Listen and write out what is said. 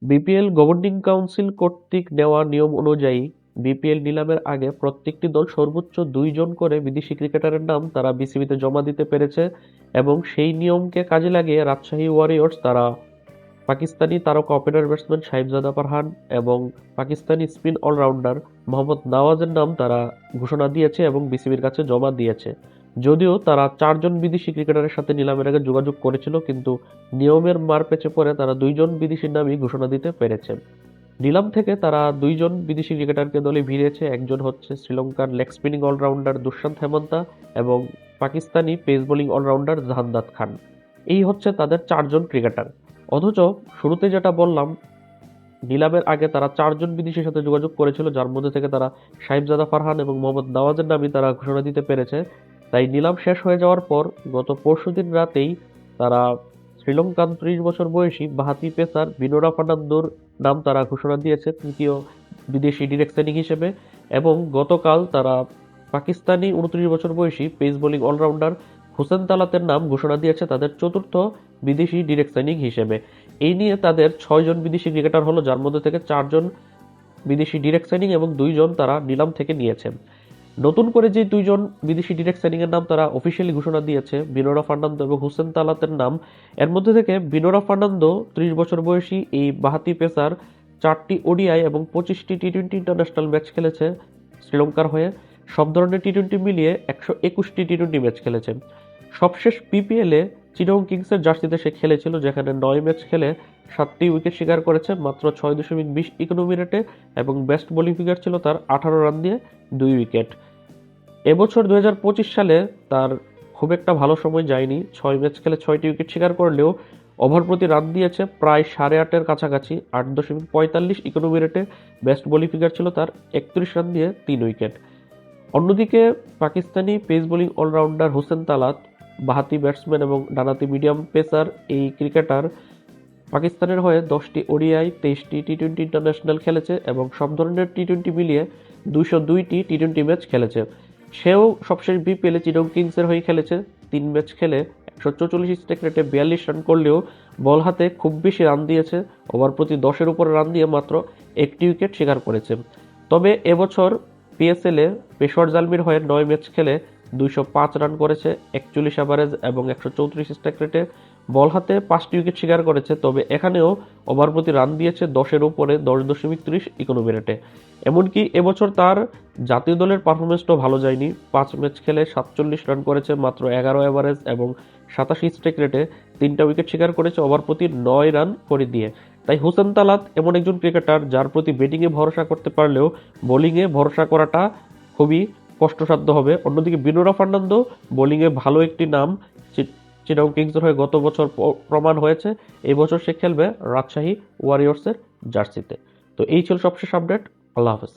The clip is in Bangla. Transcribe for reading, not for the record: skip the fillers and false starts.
বিপিএল গভর্নিং কাউন্সিল কর্তৃক নেওয়া নিয়ম অনুযায়ী বিপিএল নিলামের আগে প্রত্যেকটি দল সর্বোচ্চ ২ জন করে বিদেশি ক্রিকেটারের নাম তারা বিসিবিতে জমা দিতে পেরেছে এবং সেই নিয়মকে কাজে লাগিয়ে রাজশাহী ওয়ারিয়র্স তারা পাকিস্তানি তারকা ওপেনার ব্যাটসম্যান সাহিবজাদা ফারহান এবং পাকিস্তানি স্পিন অলরাউন্ডার মোহাম্মদ নওয়াজের নাম তারা ঘোষণা দিয়েছে এবং বিসিবির কাছে জমা দিয়েছে। যদিও তারা ৪ জন বিদেশি ক্রিকেটারের সাথে নিলামের আগে যোগাযোগ করেছিল, কিন্তু নিয়মের মারপ্যাঁচে পড়ে তারা ২ জন বিদেশির নামই ঘোষণা দিতে পেরেছে। নিলাম থেকে তারা ২ জন বিদেশি ক্রিকেটারকে দলে ভিড়িয়েছে। একজন হচ্ছে শ্রীলঙ্কার লেগ স্পিনিং অলরাউন্ডার দুষ্যন্ত হেমন্তা এবং Pakistani pace bowling allrounder Jahandad খান। এই হচ্ছে তাদের ৪ জন ক্রিকেটার। অথচ শুরুতে যেটা বললাম, নিলামের আগে তারা ৪ জন বিদেশির সাথে যোগাযোগ করেছিল, যার মধ্যে থেকে তারা সাহিবজাদা ফারহান এবং মোহাম্মদ নওয়াজের নামই তারা ঘোষণা দিতে পেরেছে। তাই নিলাম শেষ হয়ে যাওয়ার পর গত পরশুদিন রাতেই তারা শ্রীলঙ্কান ৩০ বছর বয়সী বাঁহাতি পেসার বিনোরা ফার্নান্দোর নাম তারা ঘোষণা দিয়েছে তৃতীয় বিদেশি ডিরেক্ট সাইনিং হিসেবে, এবং গতকাল তারা পাকিস্তানি ২৯ বছর বয়সী পেস বোলিং অলরাউন্ডার হোসেন তালাতের নাম ঘোষণা দিয়েছে তাদের চতুর্থ বিদেশি ডিরেক্ট সাইনিং হিসেবে। এই নিয়ে তাদের ৬ জন বিদেশি ক্রিকেটার হলো, যার মধ্যে থেকে ৪ জন বিদেশি ডিরেক্ট সাইনিং এবং ২ জন তারা নিলাম থেকে নিয়েছে। নতুন করে যে ২ জন বিদেশি ডিরেক্ট সাইনিং এর নাম তারা অফিসিয়ালি ঘোষণা দিয়েছে, বিনোরা ফার্নান্দো এবং হোসেন তালাতের নাম। এর মধ্যে থেকে বিনোরা ফার্নান্দো ৩০ বছর বয়সী এই বাঁহাতি পেসার ৪টি ওডিআই এবং ২৫টি টি-টোয়েন্টি ইন্টারন্যাশনাল ম্যাচ খেলেছে শ্রীলঙ্কার হয়ে। সব ধরনের টি-টোয়েন্টি মিলিয়ে ১২১টি টি-টোয়েন্টি ম্যাচ খেলেছে। সবশেষ পিপিএলে চিটাগং কিংসের জার্সিতে সে খেলেছিল, যেখানে ৯ ম্যাচ খেলে ৭টি উইকেট শিকার করেছে মাত্র ৬.২০ ইকোনমি রেটে এবং বেস্ট বোলিং ফিগার ছিল তার ১৮ রান দিয়ে ২ উইকেট। এবছর ২০২৫ সালে তার খুব একটা ভালো সময় যায়নি। ৬ ম্যাচ খেলে ৬টি উইকেট শিকার করলেও ওভার প্রতি রান দিয়েছে প্রায় ৮.৫-এর কাছাকাছি, ৮.৪৫ ইকোনমি রেটে। বেস্ট বোলিং ফিগার ছিল তার ৩১ রান দিয়ে ৩ উইকেট। অন্যদিকে Pakistani pace bowling allrounder Hussain Talat, বাঁহাতি ব্যাটসম্যান এবং ডানহাতি মিডিয়াম পেসার এই ক্রিকেটার পাকিস্তানের হয়ে ১০টি ওডিআই, ২৩টি টি-টোয়েন্টি ইন্টারন্যাশনাল খেলেছে এবং সব ধরনের টি-টোয়েন্টি মিলিয়ে ২০২টি টি-টোয়েন্টি ম্যাচ খেলেছে। সেও সবশেষ বিপিএলে চিটাগং কিংসের হয়ে খেলেছে। ৩ ম্যাচ খেলে ১৪৪ স্ট্রাইক রেটে ৪২ রান করলেও বল হাতে খুব বেশি রান দিয়েছে, ওভার প্রতি ১০-এর উপরে রান দিয়ে মাত্র ১টি উইকেট শিকার করেছে। তবে এবছর পিএসএলে পেশোয়ার জালমির হয়ে ৯ ম্যাচ খেলে ২০৫ রান করেছে, ৪১ অ্যাভারেজ এবং ১৩৪ স্ট্রাইক রেটে। বল হাতে ৫টি উইকেট শিকার করেছে, তবে এখানেও ওভার প্রতি রান দিয়েছে ১০-এর উপরে, ১০.৩০ ইকোনমি রেটে। এমনকি এবছর তার জাতীয় দলের পারফরমেন্সটাও ভালো যায়নি। ৫ ম্যাচ খেলে ৪৭ রান করেছে, মাত্র ১১ অ্যাভারেজ এবং ৮৭ স্ট্রাইক রেটে। ৩টা উইকেট শিকার করেছে ওভার প্রতি ৯ রান করে দিয়ে। তাই হোসেন তালাত এমন একজন ক্রিকেটার যার প্রতি ব্যাটিংয়ে ভরসা করতে পারলেও বোলিংয়ে ভরসা করাটা খুবই কষ্টসাধ্য হবে। অন্যদিকে বিনোরা ফার্নান্দো বোলিংয়ে ভালো একটি নাম, চিটাগং কিংসের হয়ে গত বছর প্রমাণ হয়েছে। এই বছর সে খেলবে রাজশাহী ওয়ারিয়র্সের জার্সিতে। তো এই ছিল সবশেষ আপডেট। আল্লাহ হাফেজ।